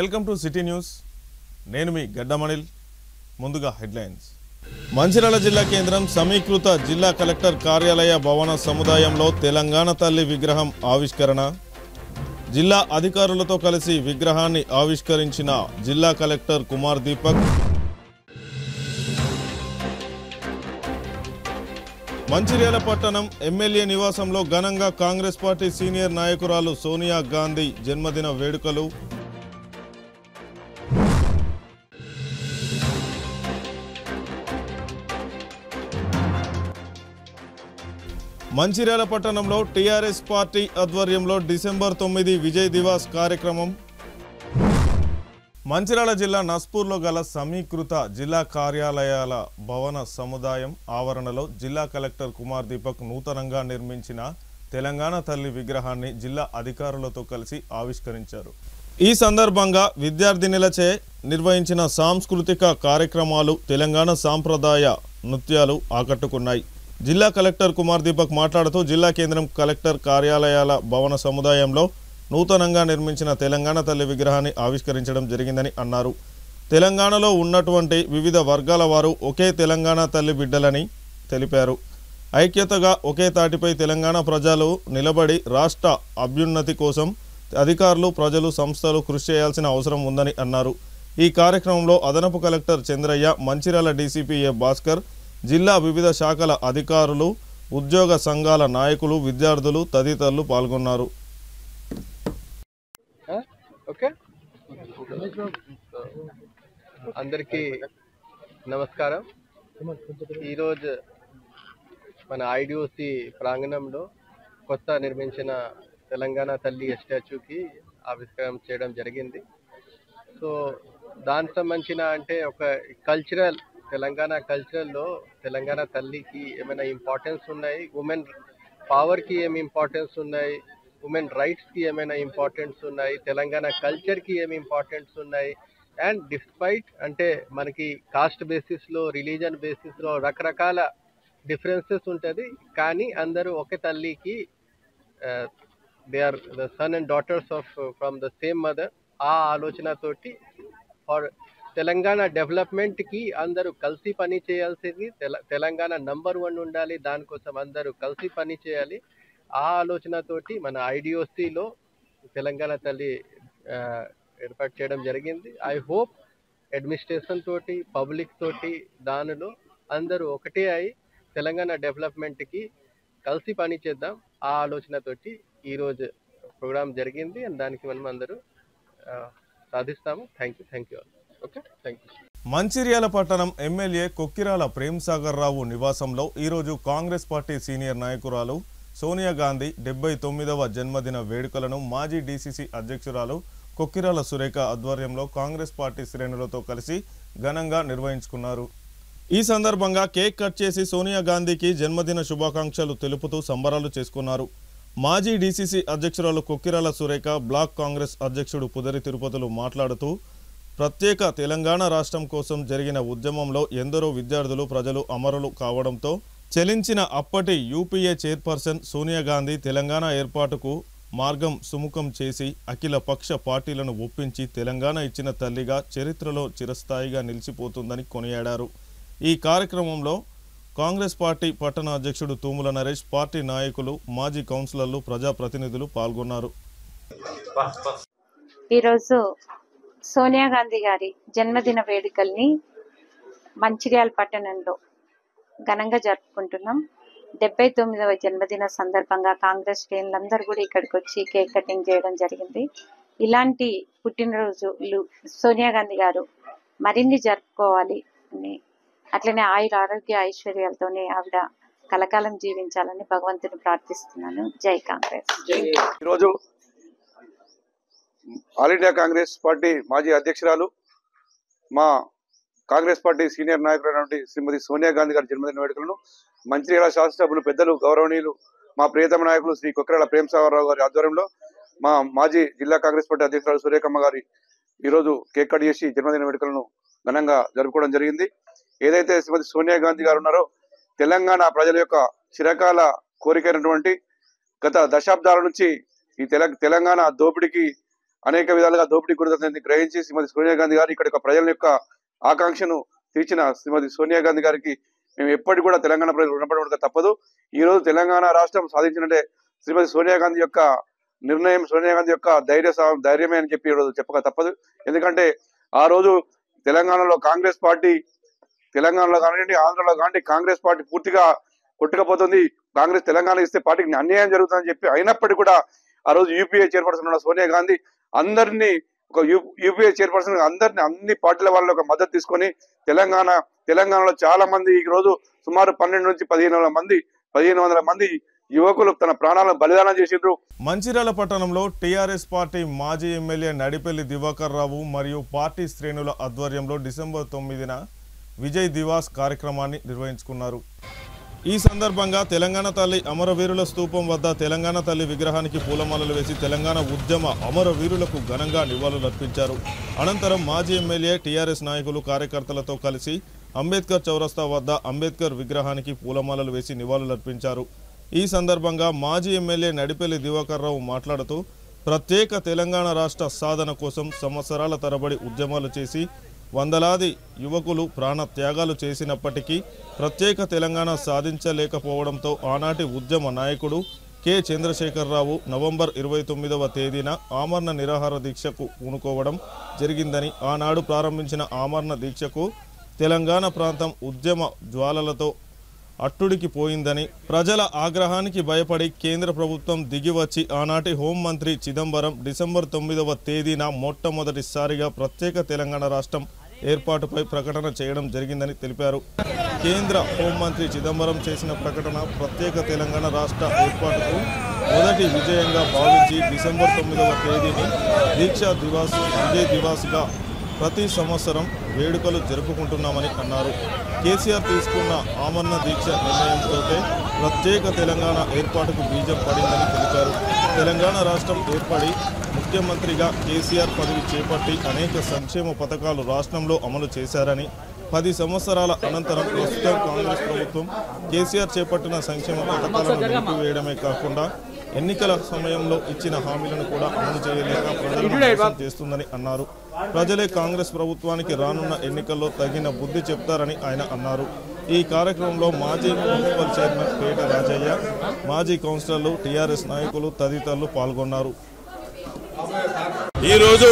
Welcome to city news. నేను మీ గడ్డమణిల్. ముందుగా headlines. Mancherial జిల్లా కేంద్రం సమీకృత జిల్లా కలెక్టర్ కార్యాలయ భవన సముదాయంలో తెలంగాణ తల్లి విగ్రహం ఆవిష్కరణ. జిల్లా అధికారులతో కలిసి విగ్రహాన్ని ఆవిష్కరించిన జిల్లా కలెక్టర్ కుమార్ దీపక్. మంచిర్యాల పట్టణం ఎమ్మెల్యే నివాసంలో ఘనంగా కాంగ్రెస్ పార్టీ సీనియర్ నాయకురాలు సోనియా గాంధీ జన్మదిన వేడుకలు. మంచిర్యాల పట్టణంలో టీఆర్ఎస్ పార్టీ ఆధ్వర్యంలో డిసెంబర్ 9 విజయ్ దివాస్ కార్యక్రమం. మంచిర్యాల జిల్లా నస్పూర్లో గల సమీకృత జిల్లా కార్యాలయాల భవన సముదాయం ఆవరణలో జిల్లా కలెక్టర్ కుమార్ దీపక్ నూతనంగా నిర్మించిన తెలంగాణ తల్లి విగ్రహాన్ని జిల్లా అధికారులతో కలిసి ఆవిష్కరించారు. ఈ సందర్భంగా విద్యార్థినులచే నిర్వహించిన సాంస్కృతిక కార్యక్రమాలు, తెలంగాణ సాంప్రదాయ నృత్యాలు ఆకట్టుకున్నాయి. జిల్లా కలెక్టర్ కుమార్ దీపక్ మాట్లాడుతూ జిల్లా కేంద్రం కలెక్టర్ కార్యాలయాల భవన సముదాయంలో నూతనంగా నిర్మించిన తెలంగాణ తల్లి విగ్రహాన్ని ఆవిష్కరించడం జరిగిందని అన్నారు. తెలంగాణలో ఉన్నటువంటి వివిధ వర్గాల వారు ఒకే తెలంగాణ తల్లి బిడ్డలని తెలిపారు. ఐక్యతగా ఒకే తాటిపై తెలంగాణ ప్రజలు నిలబడి రాష్ట్ర అభ్యున్నతి కోసం అధికారులు, ప్రజలు, సంస్థలు కృషి చేయాల్సిన అవసరం ఉందని అన్నారు. ఈ కార్యక్రమంలో అదనపు కలెక్టర్ చంద్రయ్య, మంచిర్యాల డీసీపీ ఏ భాస్కర్, జిల్లా వివిధ శాఖల అధికారులు, ఉద్యోగ సంఘాల నాయకులు, విద్యార్థులు తదితరులు పాల్గొన్నారు. అందరికీ నమస్కారం. ఈరోజు మన ఐడిఓసి ప్రాంగణంలో కొత్త నిర్మించిన తెలంగాణ తల్లి స్టాచ్యూకి ఆవిష్కరణ చేయడం జరిగింది. సో దానికి సంబంధించిన అంటే ఒక కల్చరల్ తెలంగాణ కల్చరల్లో తెలంగాణ తల్లికి ఏమైనా ఇంపార్టెన్స్ ఉన్నాయి, ఉమెన్ పవర్కి ఏమి ఇంపార్టెన్స్ ఉన్నాయి, ఉమెన్ రైట్స్కి ఏమైనా ఇంపార్టెన్స్ ఉన్నాయి, తెలంగాణ కల్చర్కి ఏమి ఇంపార్టెన్స్ ఉన్నాయి. అండ్ డిస్పైట్ అంటే మనకి కాస్ట్ బేసిస్లో, రిలీజన్ బేసిస్లో రకరకాల డిఫరెన్సెస్ ఉంటుంది, కానీ అందరూ ఒకే తల్లికి they are the son and daughters of from the same mother. ఆ ఆలోచనతోటి ఫర్ తెలంగాణ డెవలప్మెంట్కి అందరూ కలిసి పని చేయాల్సింది. తెలంగాణ నంబర్ 1 ఉండాలి, దానికోసం అందరూ కలిసి పని చేయాలి. ఆ ఆలోచనతోటి మన ఐడిఓసిలో తెలంగాణ తల్లి ఏర్పాటు చేయడం జరిగింది. ఐ హోప్ అడ్మినిస్ట్రేషన్ తోటి, పబ్లిక్ తోటి దానిలో అందరూ ఒకటే అయి తెలంగాణ డెవలప్మెంట్కి కలిసి పని చేద్దాం. ఆ ఆలోచనతోటి ఈరోజు ప్రోగ్రాం జరిగింది. అండ్ దానికి మనం అందరూ సాధిస్తాము. Thank you. Okay, thank you. Mancherial పట్టణం ఎమ్మెల్యే కొక్కిరాల ప్రేమ్ సాగర్ రావు నివాసంలో ఈరోజు కాంగ్రెస్ పార్టీ సీనియర్ నాయకురాలు సోనియా గాంధీ 79వ జన్మదిన వేడుకలను మాజీ డీసీసీ అధ్యక్షురాలు కొక్కిరాల సురేఖ ఆధ్వర్యంలో కాంగ్రెస్ పార్టీ శ్రేణులతో కలిసి ఘనంగా నిర్వహించుకున్నారు. ఈ సందర్భంగా కేక్ కట్ చేసి సోనియా గాంధీకి జన్మదిన శుభాకాంక్షలు తెలుపుతూ సంబరాలు చేసుకున్నారు. మాజీ డీసీసీ అధ్యక్షురాలు కొక్కిరాల సురేఖ, బ్లాక్ కాంగ్రెస్ అధ్యక్షుడు పుదరి తిరుపతులు మాట్లాడుతూ ప్రత్యేక తెలంగాణ రాష్ట్రం కోసం జరిగిన ఉద్యమంలో ఎందరో విద్యార్థులు, ప్రజలు అమరులు కావడంతో చెలించిన అప్పటి యూపీఏ చైర్పర్సన్ సోనియా గాంధీ తెలంగాణ ఏర్పాటుకు మార్గం సుముఖం చేసి అఖిల పక్ష పార్టీలను ఒప్పించి తెలంగాణ ఇచ్చిన తల్లిగా చరిత్రలో చిరస్థాయిగా నిలిచిపోతుందని కొనియాడారు. ఈ కార్యక్రమంలో కాంగ్రెస్ పార్టీ పట్టణ అధ్యక్షుడు తూముల నరేష్, పార్టీ నాయకులు, మాజీ కౌన్సిలర్లు, ప్రజాప్రతినిధులు పాల్గొన్నారు. ఈరోజు సోనియా గాంధీ గారి జన్మదిన వేడుకల్ని మంచిర్యాల పట్టణంలో ఘనంగా జరుపుకుంటున్నాం. 79వ జన్మదిన సందర్భంగా కాంగ్రెస్ శ్రేణులందరూ కూడా ఇక్కడికి వచ్చి కేక్ కటింగ్ చేయడం జరిగింది. ఇలాంటి పుట్టినరోజులు సోనియా గాంధీ గారు మరిన్ని జరుపుకోవాలి అని, అట్లనే ఆయుర ఆరోగ్య ఐశ్వర్యాలతోనే ఆవిడ కలకాలం జీవించాలని భగవంతుని ప్రార్థిస్తున్నాను. జై కాంగ్రెస్. ఈరోజు ఆల్ ఇండియా కాంగ్రెస్ పార్టీ మాజీ అధ్యక్షురాలు, మా కాంగ్రెస్ పార్టీ సీనియర్ నాయకులైనటువంటి శ్రీమతి సోనియా గాంధీ గారి జన్మదిన వేడుకలను మంచిర్యాల శాసనసభ్యులు, పెద్దలు, గౌరవనీయులు, మా ప్రియతమ నాయకులు శ్రీ కొక్కిరాల ప్రేమ్ సాగర్ రావు గారి ఆధ్వర్యంలో మా మాజీ జిల్లా కాంగ్రెస్ పార్టీ అధ్యక్షురాలు సురేఖమ్మ గారి ఈరోజు కేక్ కట్ చేసి జన్మదిన వేడుకలను ఘనంగా జరుపుకోవడం జరిగింది. ఏదైతే శ్రీమతి సోనియా గాంధీ గారు ఉన్నారో తెలంగాణ ప్రజల యొక్క చిరకాల కోరికైనటువంటి గత దశాబ్దాల నుంచి ఈ తెలంగాణ దోపిడీకి అనేక విధాలుగా దోపిడీ గురవుతుందని గ్రహించి శ్రీమతి సోనియా గాంధీ గారు ఇక్కడ ప్రజల యొక్క ఆకాంక్షను తీర్చిన శ్రీమతి సోనియా గాంధీ గారికి మేము ఎప్పటికీ కూడా తెలంగాణ ప్రజలు రుణపడి తప్పదు. ఈ రోజు తెలంగాణ రాష్ట్రం సాధించినట్టే శ్రీమతి సోనియా గాంధీ యొక్క నిర్ణయం, సోనియా గాంధీ యొక్క ధైర్యమే అని చెప్పి ఈరోజు చెప్పక తప్పదు. ఎందుకంటే ఆ రోజు తెలంగాణలో కాంగ్రెస్ పార్టీ, తెలంగాణలో కానివ్వండి ఆంధ్రలో కానివ్వండి కాంగ్రెస్ పార్టీ పూర్తిగా కొట్టుకపోతుంది. కాంగ్రెస్ తెలంగాణ ఇస్తే పార్టీకి అన్యాయం జరుగుతుందని చెప్పి అయినప్పటికీ కూడా ఆ రోజు యూపీఏ చైర్పర్సన్ ఉన్న సోనియా గాంధీ అందరినీ ఒక యూపీఏ చైర్పర్సన్ అందరినీ అన్ని పార్టీల వాళ్ళ ఒక మద్దతు తీసుకొని తెలంగాణలో చాలా మంది ఈ రోజు సుమారు 12 నుంచి 1500 మంది యువకులు తన ప్రాణాలను బలిదానం చేసిండ్రు. మంచిర్యాల పట్టణంలో టీఆర్ఎస్ పార్టీ మాజీ ఎమ్మెల్యే నడిపెల్లి దివాకర్ రావు మరియు పార్టీ శ్రేణుల ఆధ్వర్యంలో డిసెంబర్ 9న విజయ్ దివాస్ కార్యక్రమాన్ని నిర్వహించుకున్నారు. ఈ సందర్భంగా తెలంగాణ తల్లి అమరవీరుల స్తూపం వద్ద తెలంగాణ తల్లి విగ్రహానికి పూలమాలలు వేసి తెలంగాణ ఉద్యమ అమరవీరులకు ఘనంగా నివాళులర్పించారు. అనంతరం మాజీ ఎమ్మెల్యే టీఆర్ఎస్ నాయకులు కార్యకర్తలతో కలిసి అంబేద్కర్ చౌరస్తా వద్ద అంబేద్కర్ విగ్రహానికి పూలమాలలు వేసి నివాళులర్పించారు. ఈ సందర్భంగా మాజీ ఎమ్మెల్యే నడిపెల్లి దివాకర్ రావు మాట్లాడుతూ ప్రత్యేక తెలంగాణ రాష్ట్ర సాధన కోసం సంవత్సరాల తరబడి ఉద్యమాలు చేసి వందలాది యువకులు ప్రాణ త్యాగాలు చేసినప్పటికీ ప్రత్యేక తెలంగాణ సాధించలేకపోవడంతో ఆనాటి ఉద్యమ నాయకుడు కె చంద్రశేఖరరావు నవంబర్ 29వ తేదీన ఆమరణ నిరాహార దీక్షకు పూనుకోవడం జరిగిందని, ఆనాడు ప్రారంభించిన ఆమరణ దీక్షకు తెలంగాణ ప్రాంతం ఉద్యమ జ్వాలలతో అట్టుడికి పోయిందని, ప్రజల ఆగ్రహానికి భయపడి కేంద్ర ప్రభుత్వం దిగివచ్చి ఆనాటి హోంమంత్రి చిదంబరం డిసెంబర్ 9వ తేదీన మొట్టమొదటిసారిగా ప్రత్యేక తెలంగాణ రాష్ట్రం ఏర్పాటుపై ప్రకటన చేయడం జరిగిందని తెలిపారు. కేంద్ర హోంమంత్రి చిదంబరం చేసిన ప్రకటన ప్రత్యేక తెలంగాణ రాష్ట్ర ఏర్పాటుకు మొదటి విజయంగా భావించి డిసెంబర్ 9వ తేదీని దీక్షా దివాస్ విజయ్ దివాస్గా ప్రతి సంవత్సరం వేడుకలు జరుపుకుంటున్నామని అన్నారు. కేసీఆర్ తీసుకున్న ఆమరణ దీక్ష నిర్ణయంతో ప్రత్యేక తెలంగాణ ఏర్పాటుకు బీజం పడిందని తెలిపారు. తెలంగాణ రాష్ట్రం ఏర్పడి ముఖ్యమంత్రిగా కేసీఆర్ పదవి చేపట్టి అనేక సంక్షేమ పథకాలు రాష్ట్రంలో అమలు చేశారని, 10 సంవత్సరాల అనంతరం ప్రస్తుతం కాంగ్రెస్ ప్రభుత్వం కేసీఆర్ చేపట్టిన సంక్షేమ పథకాలను నిలిపివేయడమే కాకుండా ఎన్నికల సమయంలో ఇచ్చిన హామీలను కూడా అమలు చేయలేక ప్రజలను మోసం చేస్తుందని అన్నారు. ప్రజలే కాంగ్రెస్ ప్రభుత్వానికి రానున్న ఎన్నికల్లో తగిన బుద్ధి చెప్తారని ఆయన అన్నారు. ఈ కార్యక్రమంలో మాజీ మున్సిపల్ చైర్మన్ పేట రాజయ్య, మాజీ కౌన్సిలర్లు, టీఆర్ఎస్ నాయకులు తదితరులు పాల్గొన్నారు. ఈరోజు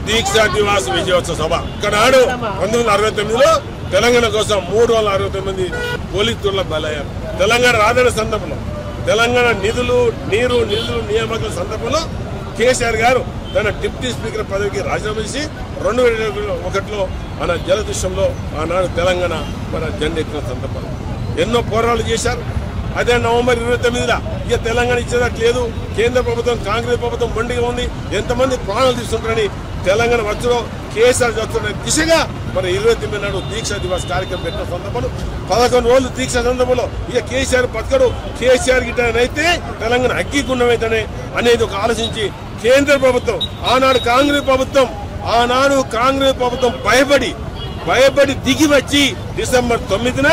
దీక్షా దివాస్ విజయోత్సవ సభ ఇక్కడాడు 1969లో తెలంగాణ కోసం 369 పోలీసుల బలయ్యారు. తెలంగాణ రాజధాని సందర్భంలో తెలంగాణ నిధులు నియామకాల సందర్భంలో కేసీఆర్ గారు తన డిప్యూటీ స్పీకర్ పదవికి రాజీనామా చేసి 2001లో మన జలదృశ్యంలో ఆనాడు తెలంగాణ మన జెండెక్కిన సందర్భంలో ఎన్నో పోరాటాలు చేశారు. అదే నవంబర్ 29న ఇక తెలంగాణ ఇచ్చేదట్లేదు, కేంద్ర ప్రభుత్వం కాంగ్రెస్ ప్రభుత్వం మొండిగా ఉంది, ఎంతమంది ప్రాణాలు తీసుకుంటారని తెలంగాణ వచ్చలో కేసీఆర్ చేస్తున్న దిశగా మన 29 నాడు దీక్షా దివాస్ కార్యక్రమం పెట్టిన సందర్భంలో 11 రోజులు దీక్ష సందర్భంలో ఇక కేసీఆర్ బతకడు, కేసీఆర్ గిట్టనైతే తెలంగాణ అగ్గిగుండమైతేనే అనేది ఒక ఆలోచించి కేంద్ర ప్రభుత్వం ఆనాడు కాంగ్రెస్ ప్రభుత్వం భయపడి దిగి వచ్చి డిసెంబర్ 9న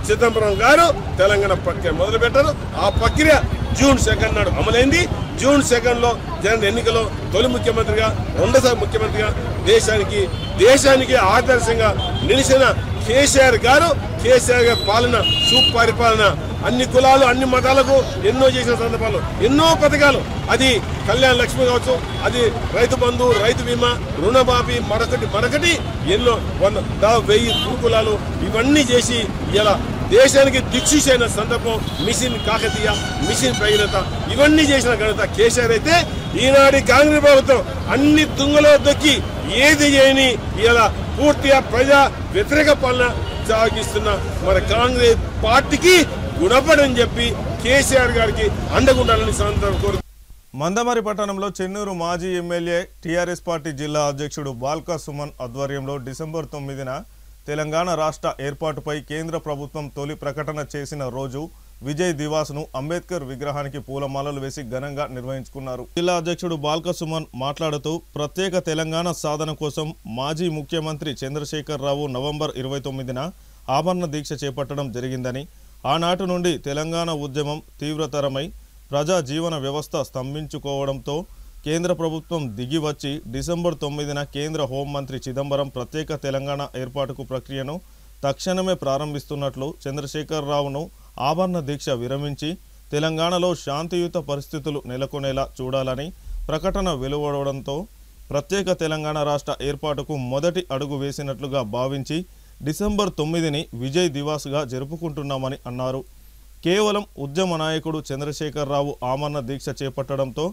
చిదంబరం గారు తెలంగాణ ప్రక్రియ మొదలు పెట్టారు. ఆ ప్రక్రియ జూన్ 2 నాడు అమలైంది. జూన్ 2లో జరిగిన ఎన్నికల్లో తొలి ముఖ్యమంత్రిగా, రెండోసారి ముఖ్యమంత్రిగా దేశానికి ఆదర్శంగా నిలిచిన కేసీఆర్ గారి పాలన, సుపరిపాలన, అన్ని కులాలు అన్ని మతాలకు ఎన్నో చేసిన సందర్భాలు, ఎన్నో పథకాలు, అది కళ్యాణ లక్ష్మి కావచ్చు, అది రైతు బంధు, రైతు బీమా, రుణమాఫీ, మరొకటి ఎన్నో 1000 కులాలు ఇవన్నీ చేసి ఇలా దేశానికి దిక్సూచైన సందర్భం మిషన్ కాకతీయ, మిషన్ భగీరథ ఇవన్నీ చేసిన ఘనత కేసీఆర్ అయితే ఈనాటి కాంగ్రెస్ ప్రభుత్వం అన్ని తుంగలో దొక్కి ఏది చేయని ఇలా పూర్తిగా ప్రజా వ్యతిరేక పాలన సాగిస్తున్న మన కాంగ్రెస్ పార్టీకి గుణపడని చెప్పి కేసీఆర్ గారికి అండగుండాలని సందర్భం కోరు. మందమరి పట్టణంలో చెన్నూరు మాజీ ఎమ్మెల్యే టీఆర్ఎస్ పార్టీ జిల్లా అధ్యక్షుడు బాల్కా సుమన్ ఆధ్వర్యంలో డిసెంబర్ 9న తెలంగాణ రాష్ట్ర ఏర్పాటుపై కేంద్ర ప్రభుత్వం తొలి ప్రకటన చేసిన రోజు విజయ్ దివాస్ను అంబేద్కర్ విగ్రహానికి పూలమాలలు వేసి ఘనంగా నిర్వహించుకున్నారు. జిల్లా అధ్యక్షుడు బాల్కా సుమన్ మాట్లాడుతూ ప్రత్యేక తెలంగాణ సాధన కోసం మాజీ ముఖ్యమంత్రి చంద్రశేఖరరావు నవంబర్ 29న ఆమరణ దీక్ష చేపట్టడం జరిగిందని, ఆనాటి నుండి తెలంగాణ ఉద్యమం తీవ్రతరమై ప్రజా జీవన వ్యవస్థ స్తంభించుకోవడంతో కేంద్ర ప్రభుత్వం దిగి వచ్చి డిసెంబర్ 9న కేంద్ర హోంమంత్రి చిదంబరం ప్రత్యేక తెలంగాణ ఏర్పాటుకు ప్రక్రియను తక్షణమే ప్రారంభిస్తున్నట్లు చంద్రశేఖరరావును ఆభరణ దీక్ష విరమించి తెలంగాణలో శాంతియుత పరిస్థితులు నెలకొనేలా చూడాలని ప్రకటన వెలువడడంతో ప్రత్యేక తెలంగాణ రాష్ట్ర ఏర్పాటుకు మొదటి అడుగు వేసినట్లుగా భావించి డిసెంబర్ 9ని విజయ్ దివాస్గా జరుపుకుంటున్నామని అన్నారు. కేవలం ఉద్యమ నాయకుడు చంద్రశేఖరరావు ఆమరణ దీక్ష చేపట్టడంతో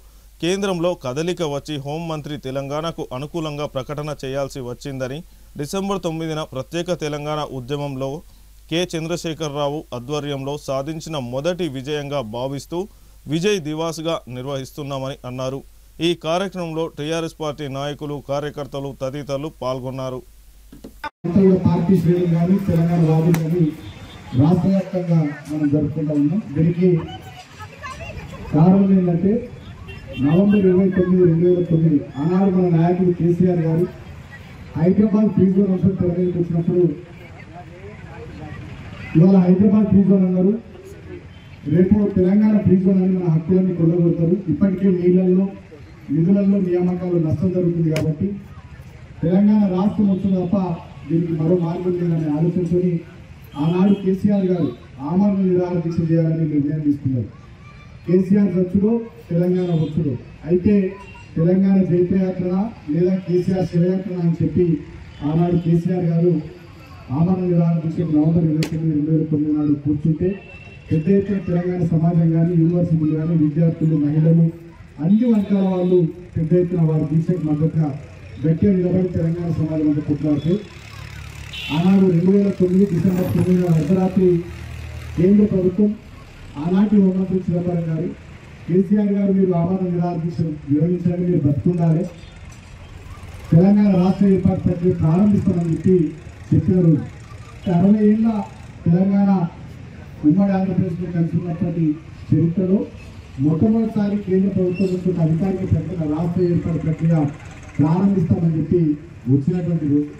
కేంద్రంలో కదలిక వచ్చి హోంమంత్రి తెలంగాణకు అనుకూలంగా ప్రకటన చేయాల్సి వచ్చిందని, డిసెంబర్ 9న ప్రత్యేక తెలంగాణ ఉద్యమంలో కె చంద్రశేఖరరావు ఆధ్వర్యంలో సాధించిన మొదటి విజయంగా భావిస్తూ విజయ్ దివాస్గా నిర్వహిస్తున్నామని అన్నారు. ఈ కార్యక్రమంలో టీఆర్ఎస్ పార్టీ నాయకులు, కార్యకర్తలు తదితరులు పాల్గొన్నారు. పార్టీ శ్రేణులు కానీ తెలంగాణ వాదులు కానీ రాష్ట్ర వ్యాప్తంగా మనం జరుపుకుంటా ఉన్నాం. దీనికి కారణం ఏంటంటే నవంబర్ 29, 2009 ఆనాడు మన నాయకుడు కేసీఆర్ గారు హైదరాబాద్ ఫ్రీ జోన్ అంశం తెలంగాణకు వచ్చినప్పుడు ఇవాళ హైదరాబాద్ ఫ్రీ జోన్ అన్నారు, రేపు తెలంగాణ ఫ్రీ జోన్ అని మన హక్కులన్నీ కొల్లగొడతారు. ఇప్పటికే నీళ్ళల్లో నిధులలో నియామకాలు నష్టం జరుగుతుంది కాబట్టి తెలంగాణ రాష్ట్రం వచ్చిన తప్ప దీనికి మరో మార్గం లేదనే ఆలోచనతో ఆనాడు కేసీఆర్ గారు ఆమరణ నిరాహార దీక్ష చేయాలని నిర్ణయం తీసుకున్నారు. కేసీఆర్ వచ్చుడో తెలంగాణ వచ్చుడో, అయితే తెలంగాణ జైత్రయాత్ర లేదా కేసీఆర్ శివయాత్ర అని చెప్పి ఆనాడు కేసీఆర్ గారు ఆమరణ నిరాహార దీక్షకు నవంబర్ 29, 2009 నాడు కూర్చుంటే పెద్ద ఎత్తున తెలంగాణ సమాజం కానీ, యూనివర్సిటీలు కానీ, విద్యార్థులు, మహిళలు, అన్ని వర్గాల వాళ్ళు పెద్ద ఎత్తున వారి దీక్షకు మద్దతుగా గట్టిగా నిలబడి తెలంగాణ సమాజం అంతా కొట్లాడితే ఆనాడు 2009 డిసెంబర్ 9 అర్ధరాత్రి కేంద్ర ప్రభుత్వం ఆనాటి హోంమంత్రి చిదంబరం గారు కేసీఆర్ గారు మీరు ఆమరణ నిరాహార దీక్ష విరమించడానికి మీరు బతుకుండాలి, తెలంగాణ రాష్ట్ర ఏర్పాటు ప్రక్రియ ప్రారంభిస్తామని చెప్పిన రోజు 60 ఏళ్ళ తెలంగాణ ఉమ్మడి ఆంధ్రప్రదేశ్లో కలిసి ఉన్నప్పటి చరిత్రలో మొట్టమొదటిసారి కేంద్ర ప్రభుత్వం నుంచి అధికారిక ప్రకటన రాష్ట్ర ఏర్పాటు ప్రక్రియ ప్రారంభిస్తామని చెప్పి వచ్చినటువంటి రోజు.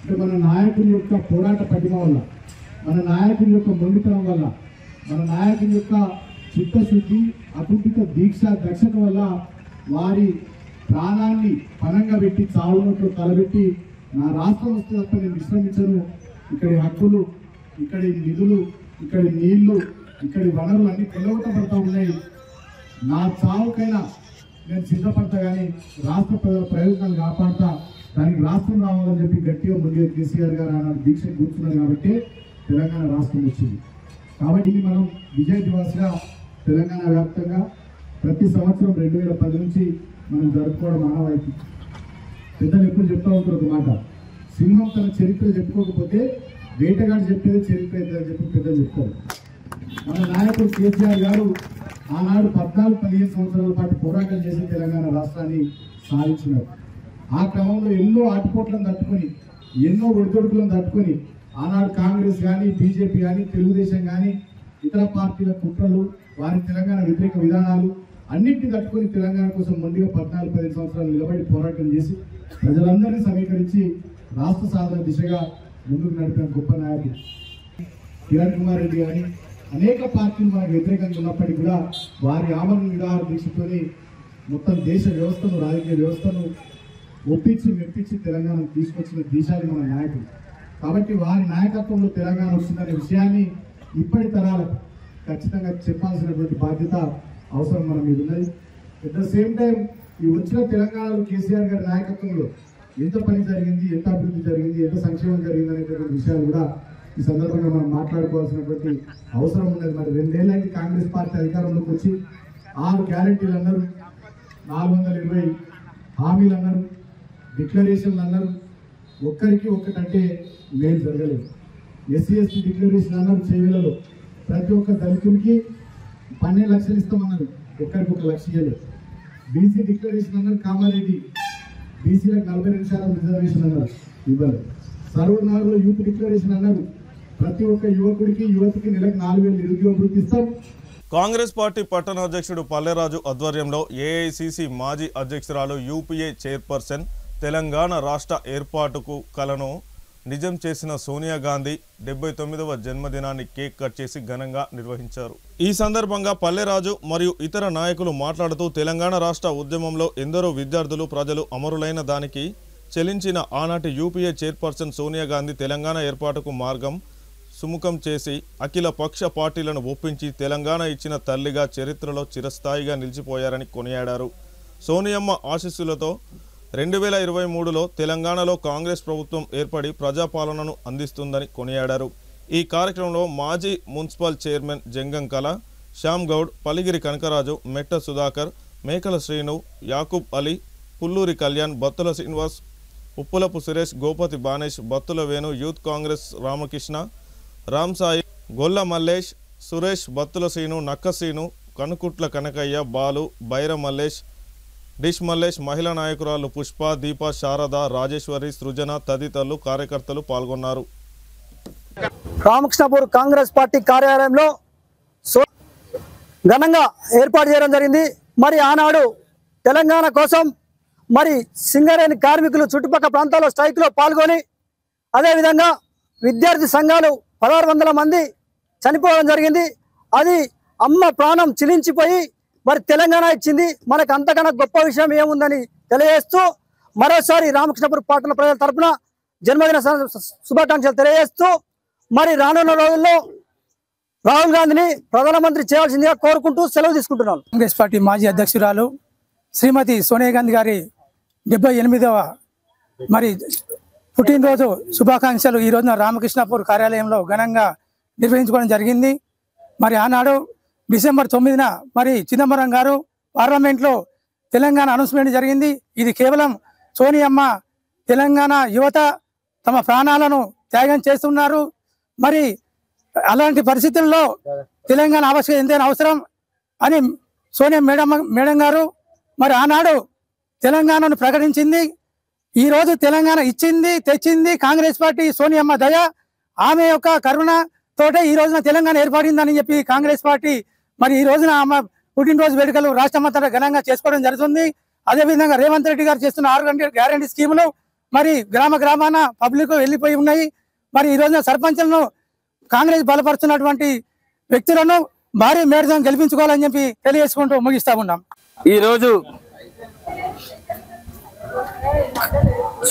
అంటే మన నాయకుని యొక్క పోరాట పటిమ వల్ల, మన నాయకుని యొక్క మొండితనం వల్ల, మన నాయకుని యొక్క చిత్తశుద్ధి, అకుంఠిత దీక్ష, దక్షత వల్ల వారి ప్రాణాన్ని పణంగా పెట్టి చావునట్లు తలబెట్టి నా రాష్ట్రం వస్తే తప్ప నేను విశ్రమించను, ఇక్కడి హక్కులు, ఇక్కడి నిధులు, ఇక్కడి నీళ్లు, ఇక్కడి వనరులు అన్ని కొల్లగొట్టబడతా ఉన్నాయి, నా చావుకైనా నేను సిద్ధపడతా కానీ రాష్ట్ర ప్రజల ప్రయోజనాలు కాపాడుతా, దానికి రాష్ట్రం రావాలని చెప్పి గట్టిగా ముందుగా కేసీఆర్ గారు ఆనాడు దీక్ష కూర్చున్నారు కాబట్టి తెలంగాణ రాష్ట్రం వచ్చింది. కాబట్టి మనం విజయ్ దివాస్గా తెలంగాణ వ్యాప్తంగా ప్రతి సంవత్సరం 2010 నుంచి మనం జరుపుకోవడం ఆనవాయితీ. పెద్దలు ఎప్పుడు చెప్తా ఉంటారు ఒక మాట, సింహం తన చరిత్ర చెప్పుకోకపోతే వేటగాడు చెప్పేది చరిత్ర అని చెప్పి పెద్దలు చెప్తారు. మన నాయకుడు కేసీఆర్ గారు ఆనాడు 14-15 సంవత్సరాల పాటు పోరాటం చేసి తెలంగాణ రాష్ట్రాన్ని సాధించినారు. ఆ క్రమంలో ఎన్నో ఆటుపోట్లను తట్టుకొని, ఎన్నో ఒడిదొడుకులను తట్టుకొని ఆనాడు కాంగ్రెస్ కానీ, బీజేపీ కానీ, తెలుగుదేశం కానీ, ఇతర పార్టీల కుట్రలు, వారి తెలంగాణ వ్యతిరేక విధానాలు అన్నింటినీ తట్టుకొని తెలంగాణ కోసం మొండిగా 14-15 సంవత్సరాలు నిలబడి పోరాటం చేసి ప్రజలందరినీ సమీకరించి రాష్ట్ర సాధన దిశగా ముందుకు నడిపిన గొప్ప నాయకుడు కిరణ్ కుమార్ రెడ్డి కానీ అనేక పార్టీలు మనకు వ్యతిరేకంగా ఉన్నప్పటికీ కూడా వారి ఆమరణ నిరాహార దీక్షతోని మొత్తం దేశ వ్యవస్థను, రాజకీయ వ్యవస్థను ఒప్పించి మెప్పించి తెలంగాణ తీసుకొచ్చిన దేశాలు మన నాయకులు. కాబట్టి వారి నాయకత్వంలో తెలంగాణ వస్తుందనే విషయాన్ని ఇప్పటి తరాలకు ఖచ్చితంగా చెప్పాల్సినటువంటి బాధ్యత అవసరం మన మీద ఉన్నది. ఎట్ ద సేమ్ టైం ఈ వచ్చిన తెలంగాణలో కేసీఆర్ గారి నాయకత్వంలో ఎంత పని జరిగింది, ఎంత అభివృద్ధి జరిగింది, ఎంత సంక్షేమం జరిగింది అనేటువంటి విషయాలు కూడా ఈ సందర్భంగా మనం మాట్లాడుకోవాల్సినటువంటి అవసరం ఉన్నది. మరి 2 ఏళ్ళకి కాంగ్రెస్ పార్టీ అధికారంలోకి వచ్చి 6 గ్యారెంటీలు అన్నారు, 420 హామీలు అన్నారు, డిక్లరేషన్లు అన్నారు, ఒక్కరికి ఒక్కటంటే మేలు జరగలేదు. SC/ST డిక్లరేషన్ అన్నారు, చేవేలలో ప్రతి ఒక్క దళితునికి 12 లక్షలు ఇస్తామన్నారు, ఒక్కరికి 1 లక్ష ఇవ్వలేదు. BC డిక్లరేషన్ అన్నారు, కామారెడ్డి బీసీలకు 42% రిజర్వేషన్ అన్నారు, ఇవ్వలేదు. సర్వర్ నగర్లో యూత్ డిక్లరేషన్ అన్నారు, ప్రతి ఒక్క యువకుడికి యువతికి నెలకు 4,000 నిరుద్యోగ వృత్తి ఇస్తాం. కాంగ్రెస్ పార్టీ పట్టణ అధ్యక్షుడు పల్లెరాజు ఆధ్వర్యంలో ఏఐసిసి మాజీ అధ్యక్షురాలు యూపీఏ చైర్పర్సన్ తెలంగాణ రాష్ట్ర ఏర్పాటుకు కలను నిజం చేసిన సోనియా గాంధీ 79వ జన్మదినాన్ని కేక్ కట్ చేసి ఘనంగా నిర్వహించారు. ఈ సందర్భంగా పల్లెరాజు మరియు ఇతర నాయకులు మాట్లాడుతూ తెలంగాణ రాష్ట్ర ఉద్యమంలో ఎందరో విద్యార్థులు ప్రజలు అమరులైన దానికి చెలించిన ఆనాటి యూపీఏ చైర్పర్సన్ సోనియా గాంధీ తెలంగాణ ఏర్పాటుకు మార్గం సుముఖం చేసి అఖిల పక్ష పార్టీలను ఒప్పించి తెలంగాణ ఇచ్చిన తల్లిగా చరిత్రలో చిరస్థాయిగా నిలిచిపోయారని కొనియాడారు. సోనియమ్మ ఆశీస్సులతో 2023లో తెలంగాణలో కాంగ్రెస్ ప్రభుత్వం ఏర్పడి ప్రజాపాలనను అందిస్తుందని కొనియాడారు. ఈ కార్యక్రమంలో మాజీ మున్సిపల్ చైర్మన్ జంగం కళ, శ్యామ్ గౌడ్, పలిగిరి కనకరాజు, మెట్ట సుధాకర్, మేకల శ్రీను, యాకూబ్ అలీ, పుల్లూరి కళ్యాణ్, బత్తుల శ్రీనివాస్, ఉప్పులపు సురేష్, గోపతి బానేష్, బత్తుల వేణు, యూత్ కాంగ్రెస్ రామకృష్ణ, రామ్సాయి, గొల్ల మల్లేష్, సురేష్, బత్తుల శ్రీను, నక్క శ్రీను, కనుకుట్ల కనకయ్య, బాలు, బైర మల్లేష్, డిష్ మల్లేష్, మహిళా నాయకురాలు పుష్ప, దీప, శారద, రాజేశ్వరి, సృజన తదితరులు కార్యకర్తలు పాల్గొన్నారు. రామకృష్ణపూర్ కాంగ్రెస్ పార్టీ కార్యాలయంలో ఘనంగా ఏర్పాటు చేయడం జరిగింది. మరి ఆనాడు తెలంగాణ కోసం మరి సింగరేణి కార్మికులు చుట్టుపక్కల ప్రాంతాల్లో స్ట్రైక్లో పాల్గొని అదేవిధంగా విద్యార్థి సంఘాలు 1600 మంది చనిపోవడం జరిగింది. అది అమ్మ ప్రాణం చిలించిపోయి మరి తెలంగాణ ఇచ్చింది. మనకు అంతకన్నా గొప్ప విషయం ఏముందని తెలియజేస్తూ మరోసారి రామకృష్ణపూర్ పట్టణ ప్రజల తరఫున జన్మదిన శుభాకాంక్షలు తెలియజేస్తూ మరి రానున్న రోజుల్లో రాహుల్ గాంధీని ప్రధానమంత్రి చేయాల్సిందిగా కోరుకుంటూ సెలవు తీసుకుంటున్నాను. కాంగ్రెస్ పార్టీ మాజీ అధ్యక్షురాలు శ్రీమతి సోనియా గాంధీ గారి 78వ మరి పుట్టినరోజు శుభాకాంక్షలు ఈ రోజున రామకృష్ణపూర్ కార్యాలయంలో ఘనంగా నిర్వహించుకోవడం జరిగింది. మరి ఆనాడు డిసెంబర్ 9న మరి చిదంబరం గారు పార్లమెంట్లో తెలంగాణ అనౌన్స్మెంట్ జరిగింది. ఇది కేవలం సోనియమ్మ తెలంగాణ యువత తమ ప్రాణాలను త్యాగం చేస్తున్నారు. మరి అలాంటి పరిస్థితుల్లో తెలంగాణ ఆవశ్యకత ఎంతైనా అవసరం అని సోనియా మేడం గారు మరి ఆనాడు తెలంగాణను ప్రకటించింది. ఈరోజు తెలంగాణ ఇచ్చింది తెచ్చింది కాంగ్రెస్ పార్టీ సోనియమ్మ దయ, ఆమె యొక్క కరుణ తోటే ఈ రోజున తెలంగాణ ఏర్పడిందని చెప్పి కాంగ్రెస్ పార్టీ మరి ఈ రోజున ఆమె పుట్టినరోజు వేడుకలు రాష్ట్రమంతటా ఘనంగా చేసుకోవడం జరుగుతుంది. అదేవిధంగా రేవంత్ రెడ్డి గారు చేస్తున్న 6 గ్యారంటీ స్కీములు మరి గ్రామాన పబ్లిక్ వెళ్ళిపోయి ఉన్నాయి. మరి ఈ రోజున సర్పంచులను కాంగ్రెస్ బలపరుస్తున్నటువంటి వ్యక్తులను భారీ మేరతో గెలిపించుకోవాలని చెప్పి తెలియజేసుకుంటూ ముగిస్తా ఉన్నాం. ఈరోజు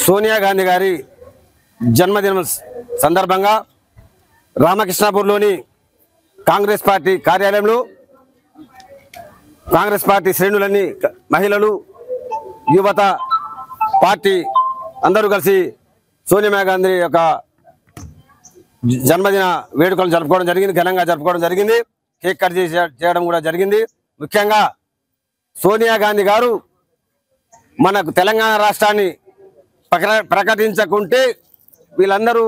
సోనియా గాంధీ గారి జన్మదినం సందర్భంగా రామకృష్ణాపూర్లోని కాంగ్రెస్ పార్టీ కార్యాలయంలో కాంగ్రెస్ పార్టీ శ్రేణులన్నీ మహిళలు యువత పార్టీ అందరూ కలిసి సోనియా గాంధీ యొక్క జన్మదిన వేడుకలు జరుపుకోవడం జరిగింది, ఘనంగా జరుపుకోవడం జరిగింది. కేక్ కట్ చేయడం కూడా జరిగింది. ముఖ్యంగా సోనియా గాంధీ గారు మనకు తెలంగాణ రాష్ట్రాన్ని ప్రకటించకుంటే వీళ్ళందరూ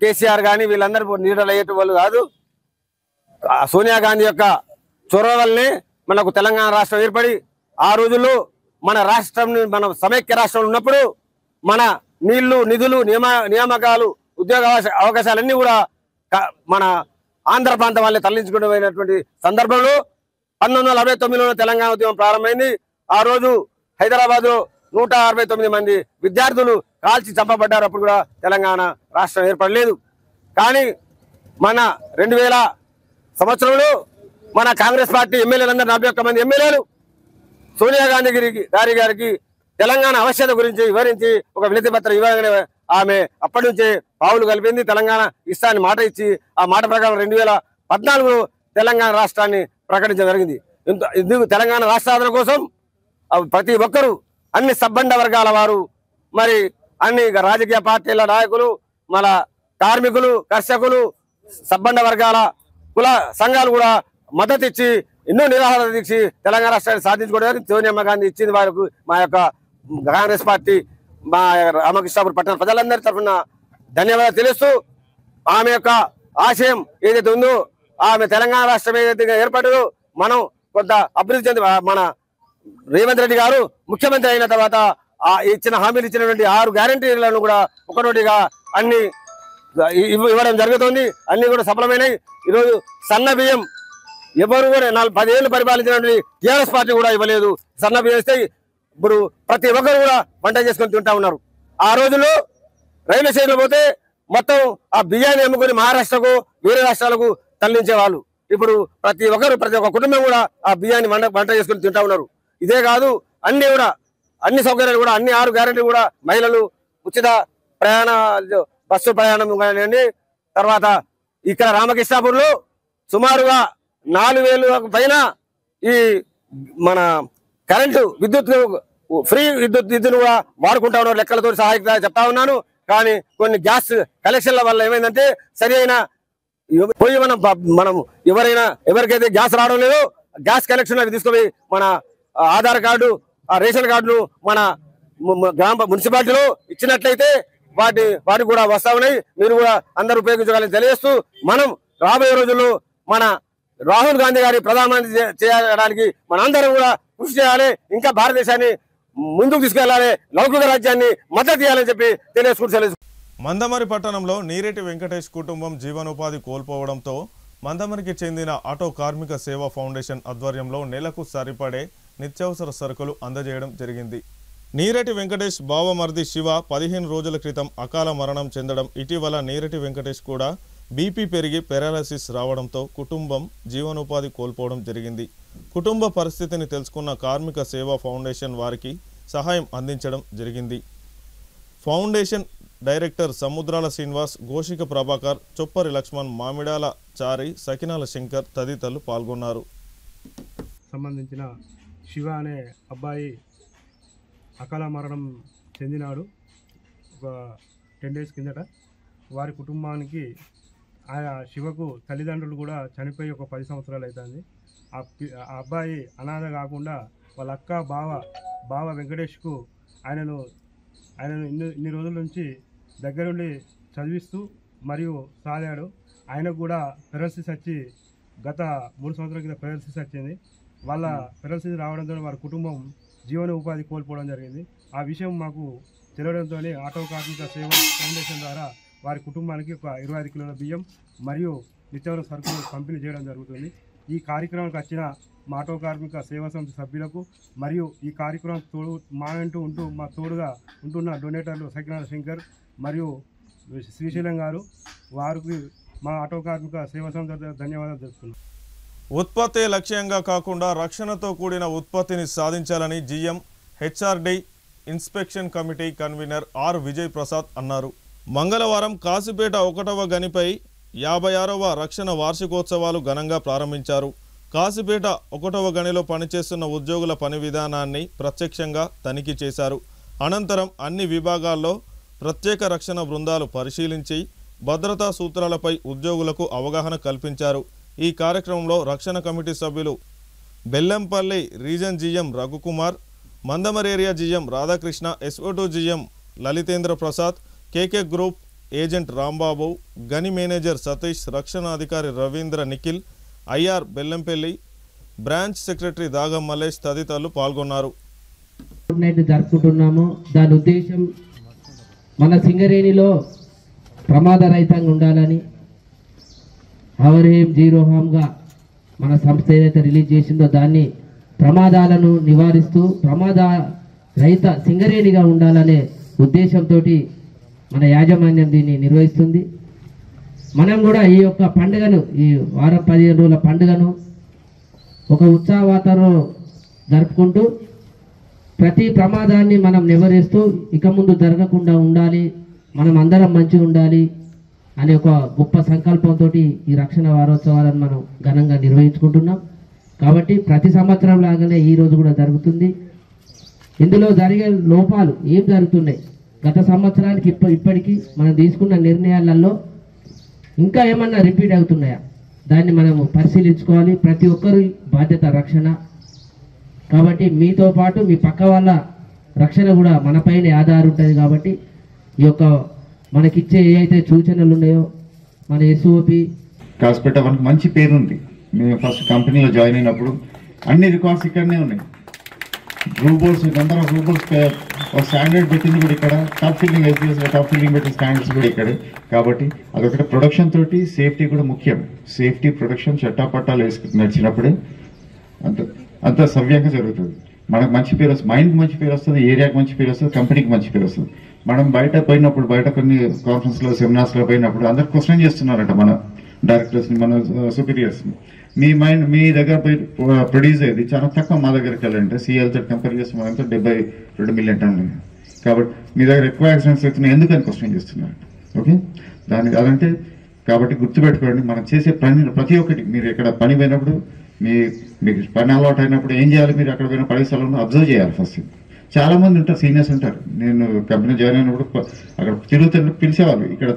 కేసీఆర్ కానీ వీళ్ళందరూ నీడలు అయ్యేట వాళ్ళు కాదు. సోనియా గాంధీ యొక్క చొరవ వల్లనే మనకు తెలంగాణ రాష్ట్రం ఏర్పడి ఆ రోజుల్లో మన రాష్ట్రం మన సమైక్య రాష్ట్రంలో ఉన్నప్పుడు మన నీళ్లు నిధులు నియామకాలు ఉద్యోగ అవకాశాలన్నీ కూడా మన ఆంధ్ర ప్రాంతం వాళ్ళే తరలించుకున్నటువంటి సందర్భంలో 1969లో తెలంగాణ ఉద్యమం ప్రారంభమైంది. ఆ రోజు హైదరాబాద్లో 169 మంది విద్యార్థులు కాల్చి చంపబడ్డారు. అప్పుడు కూడా తెలంగాణ రాష్ట్రం ఏర్పడలేదు. కానీ మన 2000 సంవత్సరంలో మన కాంగ్రెస్ పార్టీ ఎమ్మెల్యేలందరూ 41 మంది ఎమ్మెల్యేలు సోనియా గాంధీ గారికి తెలంగాణ ఆవశ్యకత గురించి వివరించి ఒక వినతి పత్రం ఇవ్వగానే ఆమె అప్పటి నుంచే పావులు కలిపింది. తెలంగాణ ఇస్తాన్ని మాట ఇచ్చి ఆ మాట ప్రకారం 2014లో తెలంగాణ రాష్ట్రాన్ని ప్రకటించడం జరిగింది. ఇందుకు తెలంగాణ రాష్ట్ర సాధన కోసం ప్రతి ఒక్కరూ అన్ని సబ్బండ వర్గాల వారు మరి అన్ని రాజకీయ పార్టీల నాయకులు మన కార్మికులు కర్షకులు సబ్బండ వర్గాల కుల సంఘాలు కూడా మద్దతు ఇచ్చి ఎన్నో నిరాహార దీక్ష తెలంగాణ రాష్ట్రాన్ని సాధించుకోవడానికి సోనియా గాంధీ ఇచ్చింది. వారికి మా యొక్క కాంగ్రెస్ పార్టీ మా రామకృష్ణాపూర్ పట్టణ ప్రజలందరి తరఫున ధన్యవాదాలు తెలుస్తూ ఆమె యొక్క ఆశయం ఏదైతే ఉందో ఆమె తెలంగాణ రాష్ట్రం ఏదైతే ఏర్పడదో మనం కొంత అభివృద్ధి చెంది మన రేవంత్ రెడ్డి గారు ముఖ్యమంత్రి అయిన తర్వాత ఇచ్చిన హామీలు ఇచ్చినటువంటి 6 గ్యారంటీలను కూడా ఒకటోటిగా అన్ని ఇవ్వడం జరుగుతుంది. అన్ని కూడా సఫలమైనవి. ఈరోజు సన్న బియ్యం ఎవరు కూడా 10 ఏళ్ళు పరిపాలించినటువంటి టీఆర్ఎస్ పార్టీ కూడా ఇవ్వలేదు. సన్న బియ్యం ఇస్తే ఇప్పుడు ప్రతి ఒక్కరు కూడా వంట చేసుకొని తింటా ఉన్నారు. ఆ రోజుల్లో రైల్వే స్టేషన్లో పోతే మొత్తం ఆ బియ్యాన్ని అమ్ముకొని మహారాష్ట్రకు వేరే రాష్ట్రాలకు తరలించేవాళ్ళు. ఇప్పుడు ప్రతి ఒక్క కుటుంబం కూడా ఆ బియ్యాన్ని వంట చేసుకుని తింటా ఉన్నారు. ఇదే కాదు, అన్ని సౌకర్యాలు కూడా అన్ని 6 గ్యారెంటీ కూడా మహిళలు ఉచిత ప్రయాణ బస్సు ప్రయాణం కానీ, తర్వాత ఇక్కడ రామకృష్ణాపూర్లో సుమారుగా 4000 పైన ఈ మన కరెంటు విద్యుత్ ఫ్రీ విద్యుత్ కూడా వాడుకుంటా ఉన్నారు. లెక్కలతో సహాయక చెప్తా ఉన్నాను. కానీ కొన్ని గ్యాస్ కలెక్షన్ల వల్ల ఏమైందంటే సరి అయిన పోయి మనం ఎవరికైతే గ్యాస్ రావడం లేదో గ్యాస్ కనెక్షన్ అవి తీసుకుపోయి మన ఆధార్ కార్డు ఆ రేషన్ కార్డులు మన గ్రామ మున్సిపాలిటీలో ఇచ్చినట్లయితే వాటికి కూడా వస్తా ఉన్నాయి. మీరు కూడా అందరూ ఉపయోగించుకోవాలని తెలియజేస్తూ మనం రాబోయే రోజుల్లో మన రాహుల్ గాంధీ గారి ప్రధానమంత్రి చేయడానికి మనందరం కూడా కృషి చేయాలి. ఇంకా భారతదేశాన్ని ముందుకు తీసుకెళ్లాలి, లౌకిక రాజ్యాన్ని మద్దతు చేయాలని చెప్పి తెలియజేసుకుంటూ మందమరి పట్టణంలో నీరేటి వెంకటేష్ కుటుంబం జీవనోపాధి కోల్పోవడంతో మందమరికి చెందిన ఆటో కార్మిక సేవా ఫౌండేషన్ ఆధ్వర్యంలో నెలకు సరిపడే నిత్యావసర సరుకులు అందజేయడం జరిగింది. నీరేటి వెంకటేష్ బావమర్ది శివ 15 రోజుల క్రితం అకాల మరణం చెందడం, ఇటీవల నీరేటి వెంకటేష్ కూడా బీపీ పెరిగి పెరాలసిస్ రావడంతో కుటుంబం జీవనోపాధి కోల్పోవడం జరిగింది. కుటుంబ పరిస్థితిని తెలుసుకున్న కార్మిక సేవా ఫౌండేషన్ వారికి సహాయం అందించడం జరిగింది. ఫౌండేషన్ డైరెక్టర్ సముద్రాల శ్రీనివాస్, గోషిక ప్రభాకర్, చొప్పరి లక్ష్మణ్, మామిడాల చారి, సకినాల శంకర్ తదితరులు పాల్గొన్నారు. సంబంధించిన శివ అనే అబ్బాయి అకాల మరణం చెందినాడు ఒక 10 డేస్ కిందట. వారి కుటుంబానికి ఆ శివకు తల్లిదండ్రులు కూడా చనిపోయి ఒక 10 సంవత్సరాలు అవుతుంది. ఆ అబ్బాయి అనాథ కాకుండా వాళ్ళ అక్క బావ వెంకటేష్కు ఆయనను ఇన్ని రోజుల నుంచి దగ్గరుండి చదివిస్తూ మరియు సాగాడు. ఆయనకు కూడా పెరాలసిస్ వచ్చి గత 3 సంవత్సరాల కింద పెరాలసిస్ వచ్చింది. వాళ్ళ పెరాలసిస్ రావడంతో వారి కుటుంబం జీవన ఉపాధి కోల్పోవడం జరిగింది. ఆ విషయం మాకు తెలియడంతో ఆటో కార్మిక సేవా ఫౌండేషన్ ద్వారా వారి కుటుంబానికి ఒక 25 కిలోల బియ్యం మరియు నిత్యావసర సరుకులు పంపిణీ చేయడం జరుగుతుంది. ఈ కార్యక్రమానికి వచ్చిన మా ఆటో కార్మిక సేవా సమితి సభ్యులకు మరియు ఈ కార్యక్రమం మా తోడుగా ఉంటున్న డొనేటర్లు సకినాల శంకర్ మరియు శ్రీశైలం గారు, వారికి మా ఆటో కార్మిక సేవా సమితి ధన్యవాదాలు తెలుపుతున్నాం. ఉత్పత్తి లక్ష్యంగా కాకుండా రక్షణతో కూడిన ఉత్పత్తిని సాధించాలని GM HRD inspection committee convenor R Vijay Prasad అన్నారు. మంగళవారం కాసిపేట 1వ గనిపై 56వ రక్షణ వార్షికోత్సవాలు ఘనంగా ప్రారంభించారు. కాసిపేట 1వ గనిలో పనిచేస్తున్న ఉద్యోగుల పని విధానాన్ని ప్రత్యక్షంగా తనిఖీ చేశారు. అనంతరం అన్ని విభాగాల్లో ప్రత్యేక రక్షణ బృందాలు పరిశీలించి భద్రతా సూత్రాలపై ఉద్యోగులకు అవగాహన కల్పించారు. ఈ కార్యక్రమంలో రక్షణ కమిటీ సభ్యులు Bellampalli region GM Raghukumar, Mandamarri area GM Radhakrishna, S O two GM Lalitendra Prasad, KK group agent Rambabu, గని మేనేజర్ సతీష్, రక్షణ అధికారి Ravindra Nikhil, IR Bellampalli, branch secretary Dagam Mallesh తదితరులు పాల్గొన్నారు. జరుపుకుంటున్నాము. దాని ఉద్దేశం మన సింగరేణిలో ప్రమాద రహితంగా ఉండాలని, అవర్ హేమ్ జీరో హామ్గా మన సంస్థ ఏదైతే రిలీజ్ చేసిందో దాన్ని ప్రమాదాలను నివారిస్తూ ప్రమాద రహిత సింగరేణిగా ఉండాలనే ఉద్దేశంతో మన యాజమాన్యం దీన్ని నిర్వహిస్తుంది. మనం కూడా ఈ యొక్క పండుగను, ఈ వారం 15 రోజుల పండుగను ఒక ఉత్సాహ వాతావరణంలో జరుపుకుంటూ ప్రతి ప్రమాదాన్ని మనం నివారిస్తూ ఇక ముందు జరగకుండా ఉండాలి, మనం అందరం మంచిగా ఉండాలి అనే ఒక గొప్ప సంకల్పంతో ఈ రక్షణ వారోత్సవాలను మనం ఘనంగా నిర్వహించుకుంటున్నాం. కాబట్టి ప్రతి సంవత్సరం లాగానే ఈ రోజు కూడా జరుగుతుంది. ఇందులో జరిగే లోపాలు ఏం జరుగుతున్నాయి, గత సంవత్సరానికి ఇప్పటికీ మనం తీసుకున్న నిర్ణయాలలో ఇంకా ఏమన్నా రిపీట్ అవుతున్నాయా, దాన్ని మనము పరిశీలించుకోవాలి. ప్రతి ఒక్కరి బాధ్యత రక్షణ. కాబట్టి మీతో పాటు మీ పక్క వాళ్ళ రక్షణ కూడా మనపైనే ఆధారం ఉంటుంది. కాబట్టి ఈ యొక్క మనకిచ్చే ఏ అయితే సూచనలు ఉన్నాయో మన ఎస్ఓపి కాసిపేట మనకు మంచి పేరుంది. మేము ఫస్ట్ కంపెనీలో జాయిన్ అయినప్పుడు అన్ని రికార్డ్స్ ఇక్కడనే ఉన్నాయి. రూబోల్స్ నెంబర్ ఆఫ్ రూబోల్స్ ఒక స్టాండర్డ్ పెట్టింది కూడా ఇక్కడ, టాప్ ఫిల్లింగ్ ఎస్బీఎస్లో టాప్ ఫిల్లింగ్ పెట్టిన స్టాండర్డ్స్ కూడా ఇక్కడే. కాబట్టి అదొకటి ప్రొడక్షన్ తోటి సేఫ్టీ కూడా ముఖ్యం. సేఫ్టీ ప్రొడక్షన్ చట్టాపట్టాలు వేసుకుని నడిచినప్పుడే అంత సవ్యంగా జరుగుతుంది. మనకు మంచి పేరు వస్తుంది, మైండ్కి మంచి పేరు వస్తుంది, ఏరియాకి మంచి పేరు వస్తుంది, కంపెనీకి మంచి పేరు వస్తుంది. మనం బయట పోయినప్పుడు, బయట కొన్ని కాన్ఫరెన్స్లో సెమినార్స్లో పోయినప్పుడు అందరు క్వశ్చన్ చేస్తున్నారట డైరెక్టర్స్ని, మన సుపీరియర్స్ని. మీ దగ్గర పోయి ప్రొడ్యూస్ అయ్యేది చాలా తక్కువ. మా దగ్గరికి వెళ్ళాలంటే సిఎల్తో కంపేర్ చేస్తే మనంతా 72 మిలియన్ టన్నులు. కాబట్టి మీ దగ్గర ఎక్కువ యాక్సిడెంట్స్ అవుతున్నాయి, ఎందుకని క్వశ్చన్ చేస్తున్నారు? ఓకే, దానికి అదంటే కాబట్టి గుర్తుపెట్టుకోండి, మనం చేసే పని ప్రతి ఒక్కటి, మీరు ఇక్కడ పని పోయినప్పుడు మీకు పని అలవాటు అయినప్పుడు ఏం చేయాలి? మీరు అక్కడ పోయిన పని స్థలంలో అబ్జర్వ్ చేయాలి ఫస్ట్. చాలా మంది ఉంటారు, సీనియర్స్ ఉంటారు. నేను కంపెనీ జాయిన్ అయినప్పుడు అక్కడ తిరుగుతున్నప్పుడు పిలిచేవాళ్ళు, ఇక్కడ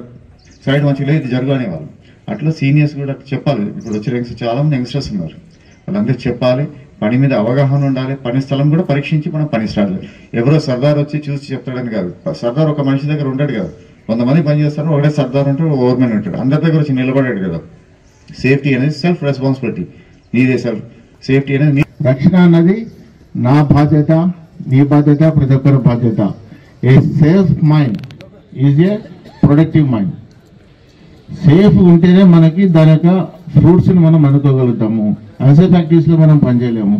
సైడ్ మంచిగా లేదు జరుగు అనేవాళ్ళు. అట్లా సీనియర్స్ కూడా చెప్పాలి. ఇప్పుడు వచ్చే చాలా మంది యంగ్స్టర్స్ ఉన్నారు, వాళ్ళందరూ చెప్పాలి. పని మీద అవగాహన ఉండాలి. పని స్థలం కూడా పరీక్షించి మనం పని స్టార్ట్ చేయాలి. ఎవరో సర్దార్ వచ్చి చూసి చెప్తాడని కాదు. సర్దార్ ఒక మనిషి దగ్గర ఉంటాడు కాదు, కొంతమంది పని చేస్తారు. ఒకటే సర్దార్ ఉంటాడు, ఓవర్మెన్ ఉంటాడు, అందరి దగ్గర వచ్చి నిలబడాడు కదా. సేఫ్టీ అనేది సెల్ఫ్ రెస్పాన్సిబిలిటీ, నీదే సెల్ఫ్ సేఫ్టీ అనేది. రక్షణ అన్నది నా బాధ్యత, నీ బాధ్యత, ప్రతి ఒక్కరి బాధ్యత. ఏ safe mind is a productive mind. Safe ఉంటేనే మనకి దాని యొక్క ఫ్రూట్స్ని మనం అందుకోగలుగుతాము. అన్సేఫ్ యాక్టివిటీస్లో మనం పనిచేయలేము.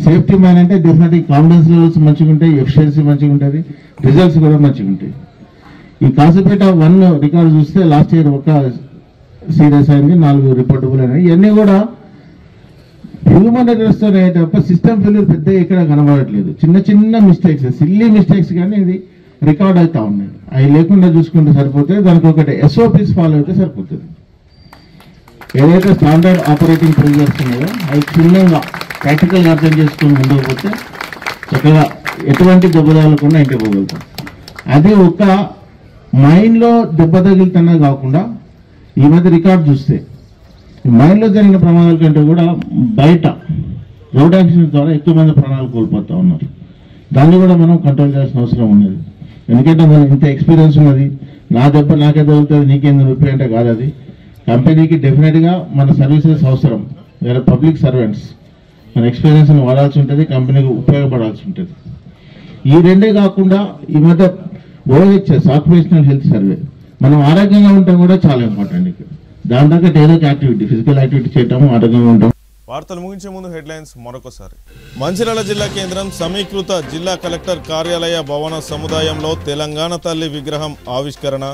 సేఫ్టీ మైండ్ అంటే డెఫినెట్లీ కాన్ఫిడెన్స్ లెవెల్స్ మంచిగా ఉంటాయి, ఎఫిషియన్సీ మంచిగా ఉంటుంది, రిజల్ట్స్ కూడా మంచిగా ఉంటాయి. ఈ కాసిపేట 1 రికార్డు చూస్తే లాస్ట్ ఇయర్ ఒక సీరియస్ అయింది, 4 రిపోర్టబుల్ అయినాయి. ఇవన్నీ కూడా హ్యూమన్ ఎర్రర్స్తో తప్ప సిస్టమ్ ఫెయిల్యూర్ పెద్ద ఇక్కడ కనబడట్లేదు. చిన్న చిన్న మిస్టేక్స్, సిల్లీ మిస్టేక్స్ కానీ ఇది రికార్డ్ అవుతా ఉన్నాయి. అవి లేకుండా చూసుకుంటే సరిపోతే, దానికి ఒకటి SOPs ఫాలో అయితే సరిపోతుంది. ఏదైతే స్టాండర్డ్ ఆపరేటింగ్ ప్రొసీజర్స్ ఉన్నాయో అవి క్షుణ్ణంగా ప్రాక్టికల్గా అర్థం చేసుకుని ముందుకు పోతే చక్కగా ఎటువంటి దెబ్బ తగలకుండా ఇంటికి పోగలుగుతాం. అది ఒక మైండ్లో దెబ్బ తగిలితేనే కాకుండా ఈ మధ్య రికార్డ్ చూస్తే మైండ్లో జరిగిన ప్రమాదాల కంటే కూడా బయట రోడ్ యాక్సిడెంట్ ద్వారా ఎక్కువ మంది ప్రాణాలు కోల్పోతూ ఉన్నారు. దాన్ని కూడా మనం కంట్రోల్ చేయాల్సిన అవసరం ఉన్నది. ఎందుకంటే మనం ఇంత ఎక్స్పీరియన్స్ ఉన్నది, నా దెబ్బ నాకే తగులుతుంది, నీకేందుకు నొప్పి అంటే కాదు. అది కంపెనీకి డెఫినెట్గా మన సర్వీసెస్ అవసరం. వేరే పబ్లిక్ సర్వెంట్స్ మన ఎక్స్పీరియన్స్ని వాడాల్సి ఉంటుంది, కంపెనీకి ఉపయోగపడాల్సి ఉంటుంది. ఈ రెండే కాకుండా ఈ మధ్య OHS ఆక్యుపేషనల్ హెల్త్ సర్వే, మనం ఆరోగ్యంగా ఉండటం కూడా చాలా ఇంపార్టెంట్. ఇక్కడ దాని తగ్గట్టు ఏదో ఒక యాక్టివిటీ, ఫిజికల్ యాక్టివిటీ చేయటము, ఆరోగ్యంగా ఉంటాం. వార్తలు ముగించే ముందు హెడ్లైన్స్ మరొకసారి. మంచిర్యాల జిల్లా కేంద్రం సమీకృత జిల్లా కలెక్టర్ కార్యాలయ భవన సముదాయంలో తెలంగాణ తల్లి విగ్రహం ఆవిష్కరణ.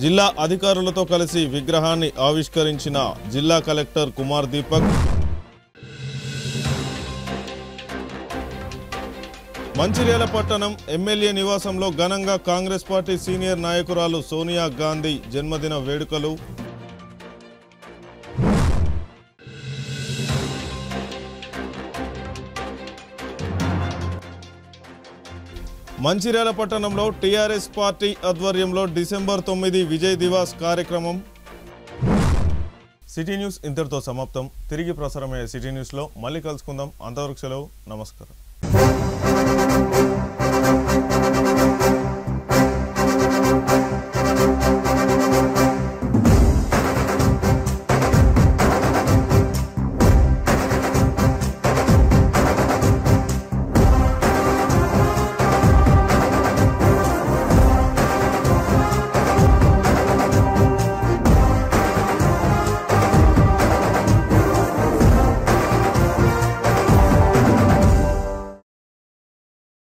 జిల్లా అధికారులతో కలిసి విగ్రహాన్ని ఆవిష్కరించిన జిల్లా కలెక్టర్ కుమార్ దీపక్. మంచిర్యాల పట్టణం ఎమ్మెల్యే నివాసంలో ఘనంగా కాంగ్రెస్ పార్టీ సీనియర్ నాయకురాలు సోనియా గాంధీ జన్మదిన వేడుకలు. మంచిర్యాల పట్టణంలో టీఆర్ఎస్ పార్టీ ఆధ్వర్యంలో డిసెంబర్ 9 విజయ్ దివాస్ కార్యక్రమం. సిటీ న్యూస్ ఇంతటితో సమాప్తం. తిరిగి ప్రసారమయ్యే సిటీ న్యూస్లో మళ్ళీ కలుసుకుందాం. అంతవరకు సెలవు, నమస్కారం.